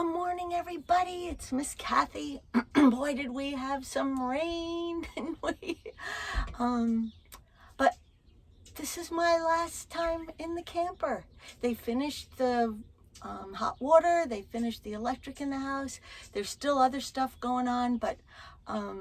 Good morning, everybody. It's Miss Kathy. Boy, did we have some rain, didn't we? But this is my last time in the camper. They finished the hot water. They finished the electric in the house. There's still other stuff going on, but I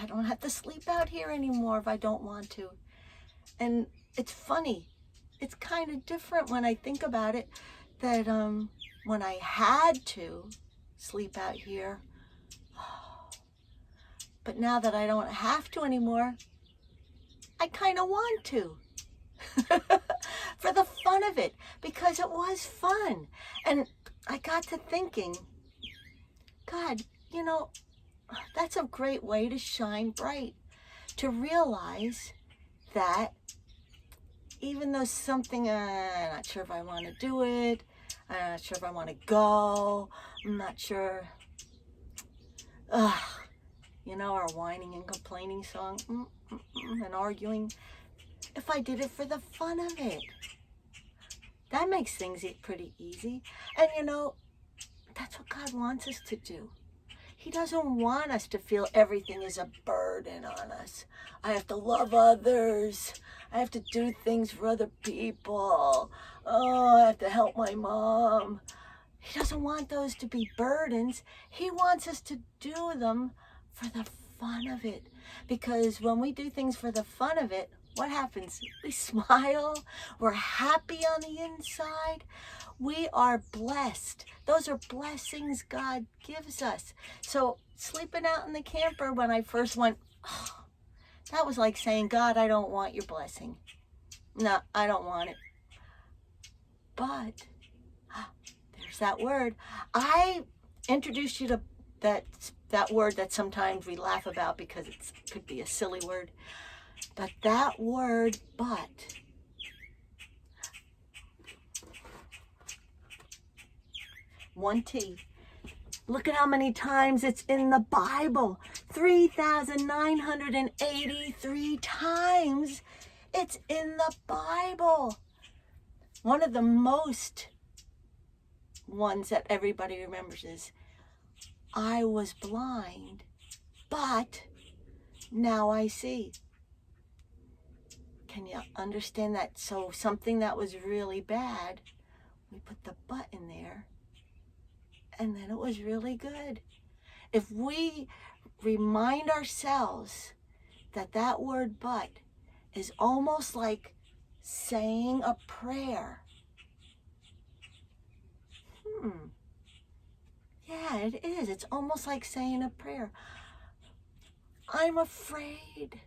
don't have to sleep out here anymore if I don't want to. And it's funny. It's kind of different when I think about it, that when I had to sleep out here, but now that I don't have to anymore, I kind of want to. For the fun of it, because it was fun. And I got to thinking, God, that's a great way to shine bright, to realize that even though something, I'm not sure if I want to do it, I'm not sure if I want to go, I'm not sure, our whining and complaining song, and arguing, if I did it for the fun of it, that makes things pretty easy. And that's what God wants us to do. He doesn't want us to feel everything is a burden on us. I have to love others. I have to do things for other people. Oh, I have to help my mom. He doesn't want those to be burdens. He wants us to do them for the fun of it. Because when we do things for the fun of it, what happens? We smile. We're happy on the inside. We are blessed. Those are blessings God gives us. So sleeping out in the camper, when I first went, that was like saying, God, I don't want your blessing. No, I don't want it. But there's that word. I introduced you to that word that sometimes we laugh about because it could be a silly word. But that word, but, one T. Look at how many times it's in the Bible. 3,983 times it's in the Bible. One of the most ones that everybody remembers is, I was blind, but now I see. Can you understand that? So something that was really bad, we put the but in there, and then it was really good. If we remind ourselves that that word but is almost like saying a prayer. Yeah, it is. It's almost like saying a prayer. I'm afraid.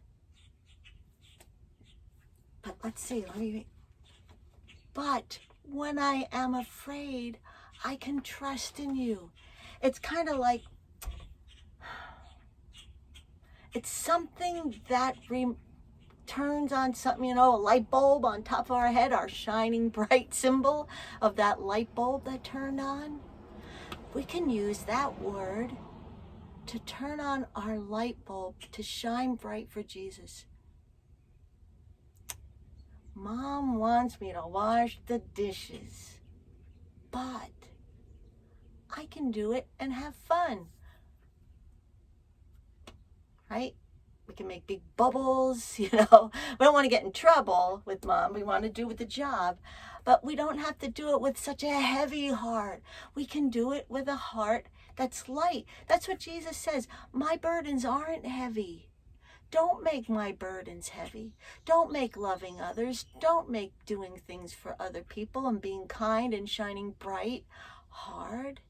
But let's see, but when I am afraid, I can trust in you. It's kind of like, it's something that turns on something, a light bulb on top of our head, our shining bright symbol of that light bulb that turned on. We can use that word to turn on our light bulb to shine bright for Jesus. Mom wants me to wash the dishes, but I can do it and have fun, right? We can make big bubbles, We don't want to get in trouble with Mom. We want to do with the job, but we don't have to do it with such a heavy heart. We can do it with a heart that's light. That's what Jesus says. My burdens aren't heavy. Don't make my burdens heavy. Don't make loving others. Don't make doing things for other people and being kind and shining bright hard.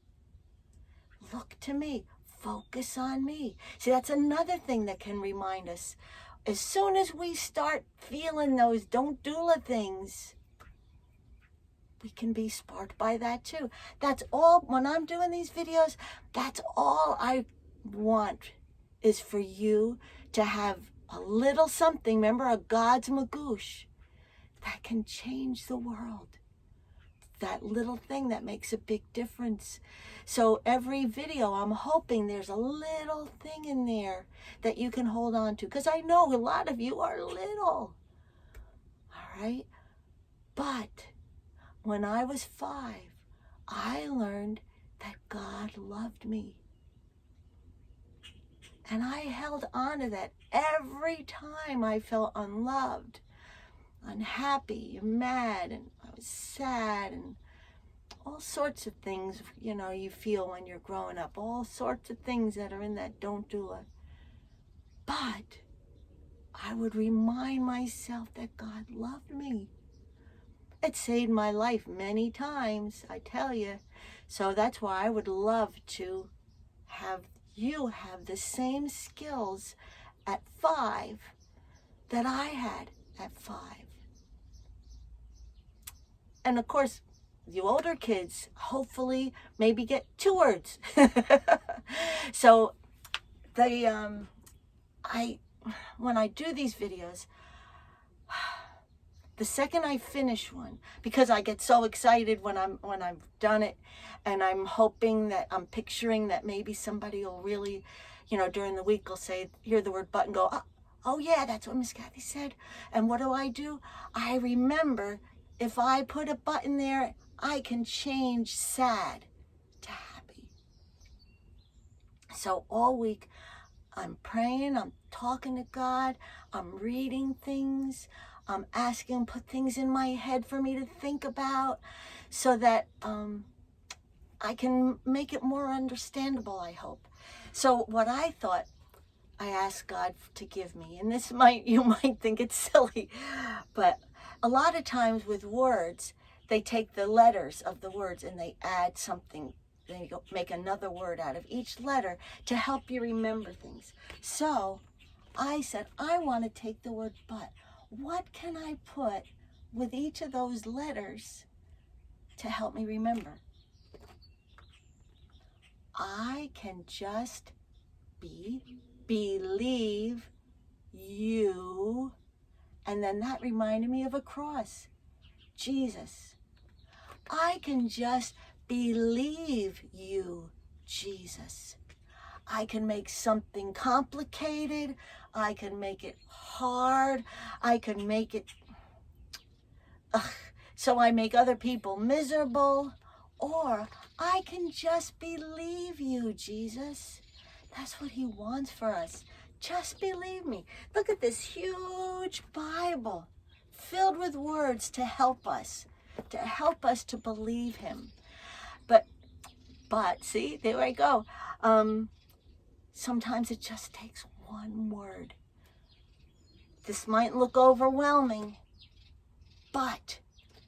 Look to me. Focus on me. See, that's another thing that can remind us. As soon as we start feeling those don't doula things, we can be sparked by that too. That's all. When I'm doing these videos, that's all I want is for you to have a little something, remember, a God's magoosh, that can change the world. That little thing that makes a big difference. So every video, I'm hoping there's a little thing in there that you can hold on to. Because I know a lot of you are little. All right? But when I was 5, I learned God loved me. And I held on to that every time I felt unloved, unhappy, mad, and I was sad, and all sorts of things, you feel when you're growing up. All sorts of things that are in that don't do it. But I would remind myself that God loved me. It saved my life many times, I tell you. So that's why I would love to have you have the same skills at 5 that I had at 5. And of course, you older kids hopefully maybe get 2 words. So when I do these videos, the second I finish one, because I get so excited when I've done it, and I'm hoping that I'm picturing that maybe somebody will really, during the week will say, hear the word but and go, oh yeah, that's what Miss Kathy said. And what do? I remember if I put a button there, I can change sad to happy. So all week, I'm praying, I'm talking to God, I'm reading things, I'm asking him, put things in my head for me to think about so that I can make it more understandable, I hope. So what I thought I asked God to give me, and you might think it's silly, but a lot of times with words, they take the letters of the words and they add something. They make another word out of each letter to help you remember things. So I said, I want to take the word but. What can I put with each of those letters to help me remember? I can just believe you. And then that reminded me of a cross. Jesus. I can just believe you, Jesus. I can make something complicated. I can make it hard. I can make it so I make other people miserable. Or I can just believe you, Jesus. That's what he wants for us. Just believe me. Look at this huge Bible filled with words to help us to believe him. But see, there I go. Sometimes it just takes one word. This might look overwhelming, but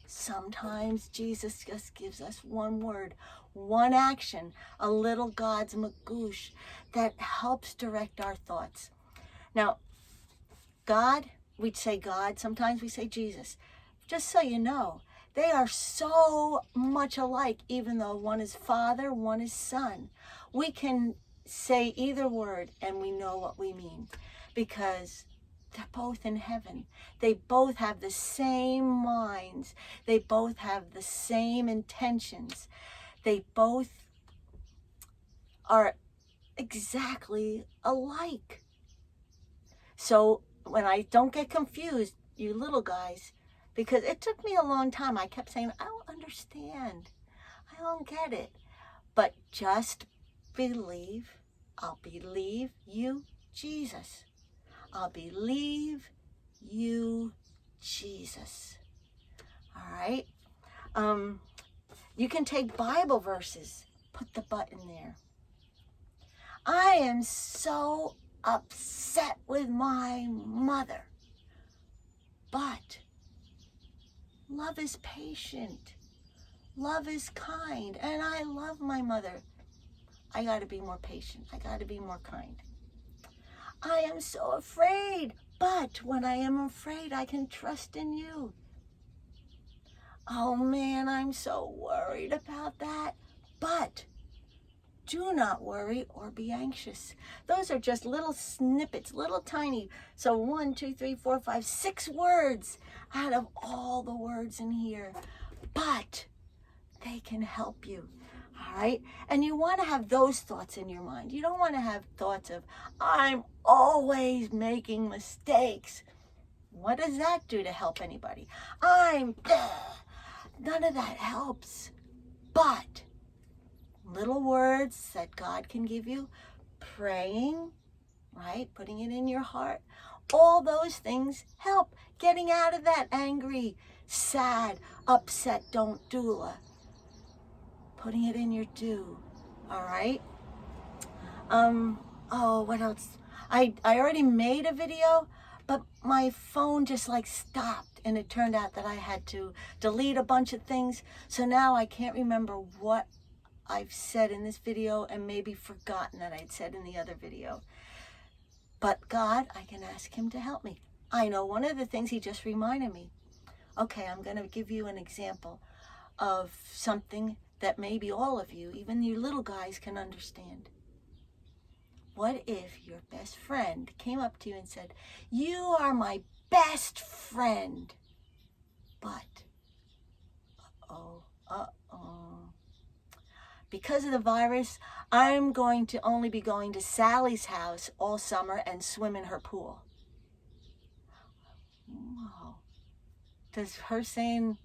sometimes Jesus just gives us one word, one action, a little God's magoosh that helps direct our thoughts. Now, God, we'd say God, sometimes we say Jesus. Just so you know, they are so much alike, even though one is Father, one is Son. We can say either word and we know what we mean because they're both in heaven. They both have the same minds. They both have the same intentions. They both are exactly alike. So when I don't get confused, you little guys, because it took me a long time. I kept saying, I don't understand. I don't get it. But just believe. I'll believe you, Jesus. I'll believe you, Jesus. All right? You can take Bible verses. Put the button there. I am so upset with my mother. But love is patient. Love is kind. And I love my mother. I got to be more patient. I got to be more kind. I am so afraid. But when I am afraid, I can trust in you. Oh man, I'm so worried about that. But do not worry or be anxious. Those are just little snippets, little tiny. So 1, 2, 3, 4, 5, 6 words out of all the words in here. But they can help you. All right? And you want to have those thoughts in your mind. You don't want to have thoughts of, I'm always making mistakes. What does that do to help anybody? None of that helps. But little words that God can give you, praying, right? Putting it in your heart. All those things help getting out of that angry, sad, upset don't doula. Putting it in your do, all right? Oh, what else? I already made a video, but my phone just like stopped, and it turned out that I had to delete a bunch of things. So now I can't remember what I've said in this video, and maybe forgotten that I'd said in the other video. But God, I can ask him to help me. I know one of the things he just reminded me. Okay, I'm going to give you an example of something that maybe all of you, even you little guys, can understand. What if your best friend came up to you and said, "You are my best friend, but, because of the virus, I'm going to only be going to Sally's house all summer and swim in her pool." Wow. Does her saying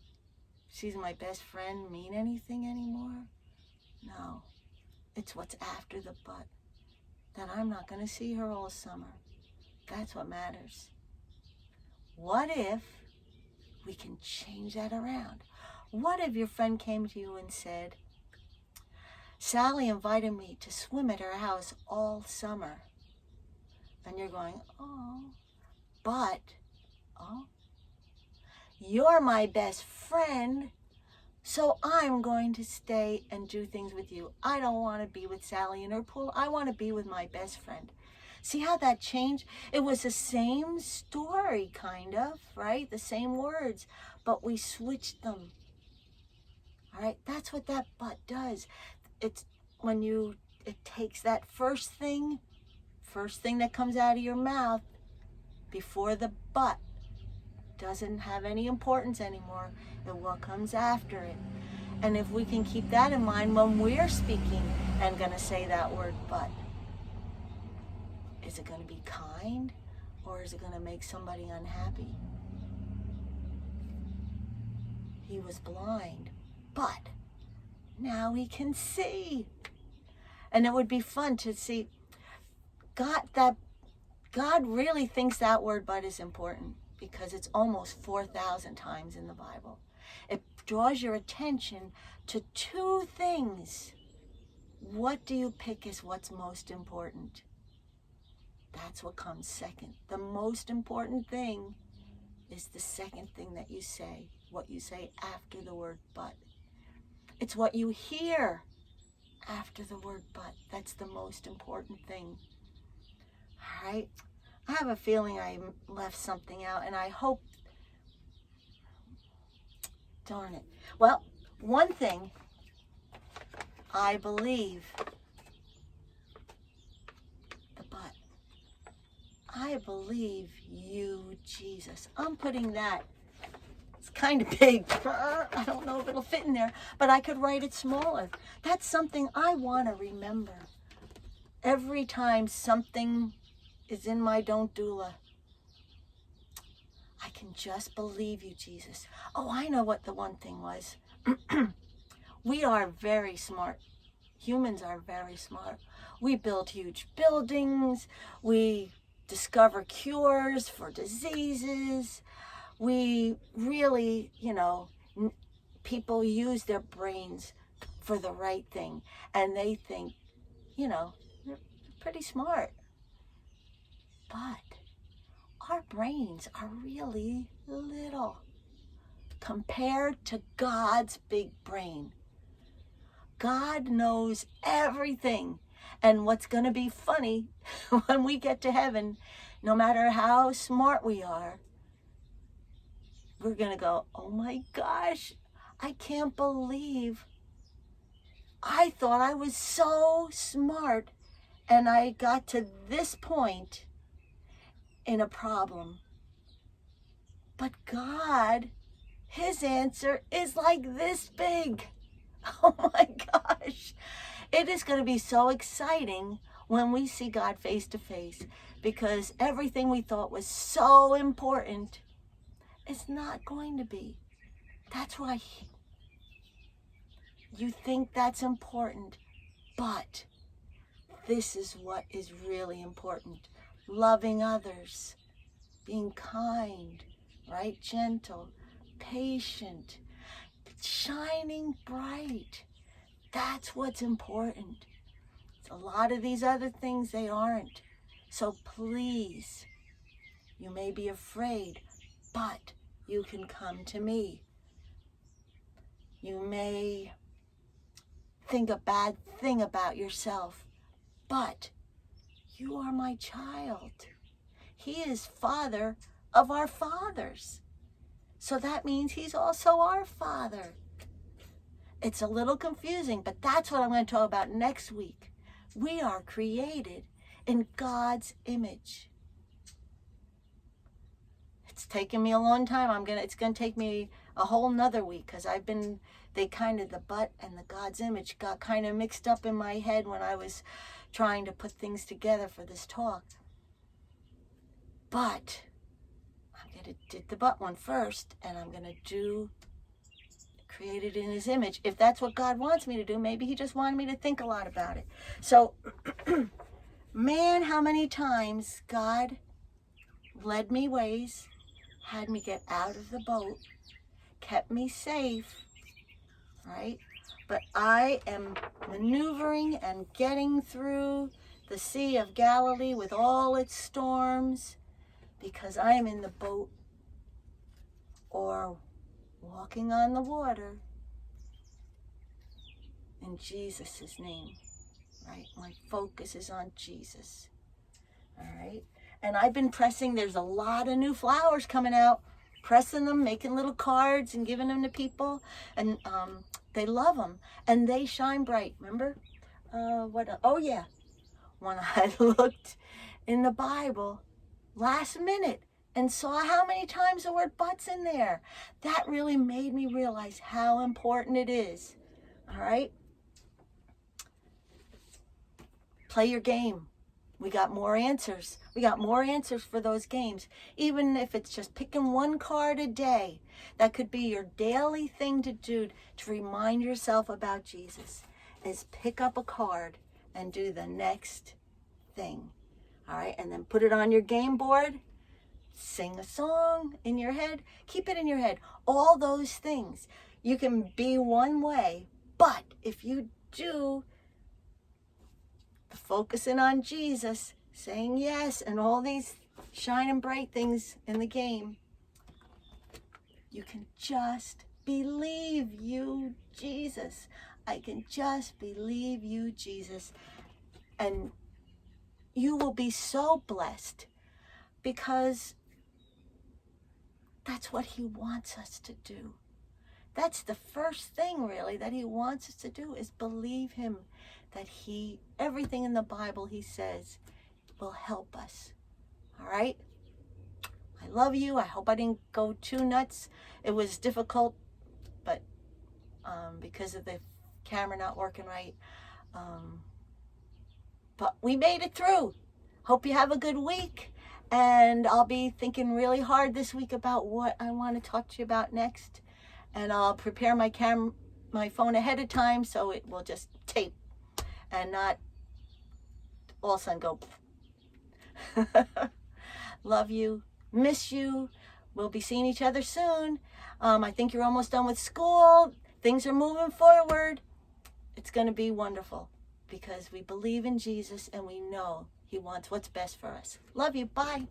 she's my best friend mean anything anymore? No. It's what's after the but. That I'm not going to see her all summer. That's what matters. What if we can change that around? What if your friend came to you and said, "Sally invited me to swim at her house all summer." And you're going, "Oh, but, you're my best friend, so I'm going to stay and do things with you. I don't want to be with Sally in her pool. I want to be with my best friend." See how that changed? It was the same story, kind of, right? The same words, but we switched them. All right, that's what that but does. It's when it takes that first thing that comes out of your mouth before the but doesn't have any importance anymore, and what comes after it. And if we can keep that in mind when we're speaking and going to say that word but, is it going to be kind, or is it going to make somebody unhappy? He was blind, but now he can see. And it would be fun to see God really thinks that word but is important, because it's almost 4,000 times in the Bible. It draws your attention to two things. What do you pick as what's most important? That's what comes second. The most important thing is the second thing that you say, what you say after the word but. It's what you hear after the word but. That's the most important thing. All right? I have a feeling I left something out, and I hope, darn it. Well, one thing I believe, the but. I believe you, Jesus. I'm putting that. It's kind of big. I don't know if it'll fit in there, but I could write it smaller. That's something I want to remember. Every time something is in my don't doula, I can just believe you, Jesus. Oh, I know what the one thing was. We are very smart. Humans are very smart. We build huge buildings. We discover cures for diseases. We really, people use their brains for the right thing. And they think, they're pretty smart. But our brains are really little compared to God's big brain. God knows everything. And what's going to be funny when we get to heaven, no matter how smart we are, we're going to go, "Oh my gosh, I can't believe I thought I was so smart and I got to this point in a problem." But God, his answer is like this big. Oh my gosh. It is going to be so exciting when we see God face to face, because everything we thought was so important is not going to be. That's why you think that's important. But this is what is really important. Loving others, being kind, right? Gentle, patient, shining bright. That's what's important. A lot of these other things, they aren't. So please, you may be afraid, but you can come to me. You may think a bad thing about yourself, but you are my child. He is Father of our fathers. So that means he's also our Father. It's a little confusing, but that's what I'm going to talk about next week. We are created in God's image. It's taken me a long time. It's going to take me a whole nother week because the butt and the God's image got kind of mixed up in my head when I was trying to put things together for this talk. But I'm going to do the butt one first, and I'm going to do created in his image. If that's what God wants me to do, maybe he just wanted me to think a lot about it. So, man, how many times God led me ways, had me get out of the boat, kept me safe, right? But I am maneuvering and getting through the Sea of Galilee with all its storms because I am in the boat or walking on the water in Jesus' name, right? My focus is on Jesus, all right? And I've been pressing, there's a lot of new flowers coming out, pressing them, making little cards and giving them to people, and they love them, and they shine bright, remember? Oh yeah, when I looked in the Bible last minute, and saw how many times the word but's in there. That really made me realize how important it is. All right? Play your game. We got more answers. We got more answers for those games. Even if it's just picking one card a day, that could be your daily thing to do to remind yourself about Jesus, is pick up a card and do the next thing. All right? And then put it on your game board. Sing a song in your head. Keep it in your head. All those things. You can be one way, but if you do the focusing on Jesus, saying yes, and all these shining bright things in the game, you can just believe you, Jesus. I can just believe you, Jesus. And you will be so blessed because that's what he wants us to do. That's the first thing, really, that he wants us to do, is believe him, that everything in the Bible he says will help us. All right? I love you. I hope I didn't go too nuts. It was difficult, but because of the camera not working right. But we made it through. Hope you have a good week. And I'll be thinking really hard this week about what I want to talk to you about next. And I'll prepare my phone ahead of time so it will just tape and not all of a sudden go. Love you. Miss you. We'll be seeing each other soon. I think you're almost done with school. Things are moving forward. It's going to be wonderful because we believe in Jesus and we know he wants what's best for us. Love you. Bye.